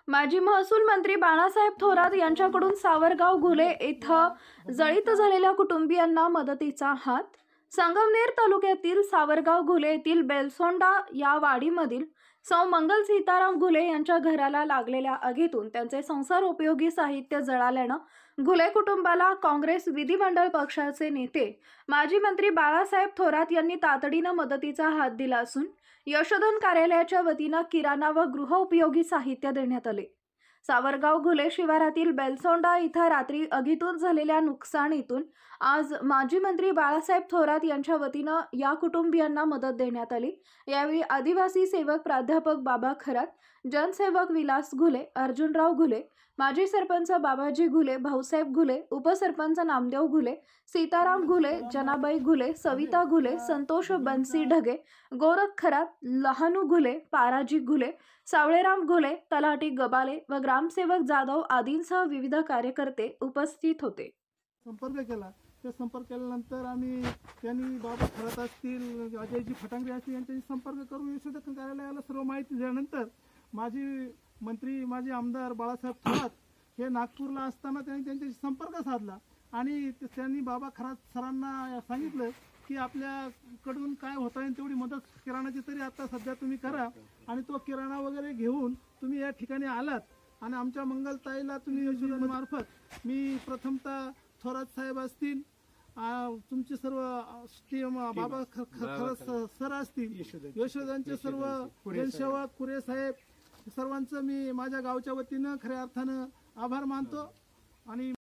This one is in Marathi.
माजी महसूल मंत्री बाळासाहेब थोरात यांच्याकडून सावरगाव घुले येथे जळीत झालेल्या कुटुंबियांना मदतीचा हात। संगमनेर तालुक्यातील सावरगाव घुले येथील बेलसोंडा या वाडीमधील सौ मंगल सीताराम घुले यांच्या घराला लागलेल्या आगीतून त्यांचे संसार उपयोगी साहित्य जळाल्याने घुले कुटुंबाला काँग्रेस विधिमंडळ पक्षाचे नेते माजी मंत्री बाळासाहेब थोरात यांनी तातडीने मदतीचा हात दिला असून यशोधन कार्यालयाच्या वतीने किराणा व गृहोपयोगी साहित्य देण्यात आले। सावरगाव घुले शिवारातील बेलसोंडा इथं रात्री आगीतून झालेल्या नुकसानीतून आज माजी मंत्री बाळासाहेब थोरात यांच्या वतीने या कुटुंबियांना मदत देण्यात आली। यावेळी आदिवासी सेवक प्राध्यापक बाबा खरात, जनसेवक विलास घुले, अर्जुनराव घुले, माजी सरपंच बाबाजी घुले, भाऊसाहेब घुले, उपसरपंच नामदेव घुले, सीताराम घुले, जनाबाई घुले, सविता घुले, संतोष बन्सी ढगे, गोरख खरात, लहानू घुले, पाराजी घुले, सावळेराम घुले, तलाठी गबाले व ग्रामसेवक जाधव आदींसह विविध कार्यकर्ते उपस्थित होते। संपर्क केला। ते संपर्क केल्यानंतर आम्ही त्यांनी बाबा खरात असतील, अजयजी फटांगरे असतील यांच्याशी संपर्क करून यशोधन कार्यालयाला सर्व माहिती दिल्यानंतर माजी मंत्री माजी आमदार बाळासाहेब थोरात हे नागपूरला असताना त्यांनी त्यांच्याशी संपर्क साधला आणि त्यांनी बाबा खरात सरांना सांगितलं की आपल्याकडून काय होता येईल तेवढी मदत किराणाची तरी आता सध्या तुम्ही करा आणि तो किराणा वगैरे घेऊन तुम्ही या ठिकाणी आलात आणि आमच्या मंगलताईला तुम्ही यशोधन मार्फत मी प्रथमतः थोरात साहेब असतील, तुमचे सर्व टीम बाबा खरात सर असतील, यशोधनचे सर्व जनसेवक कुरे साहेब सर्वांचं मी माझ्या गावच्या वतीनं खऱ्या अर्थानं आभार मानतो आणि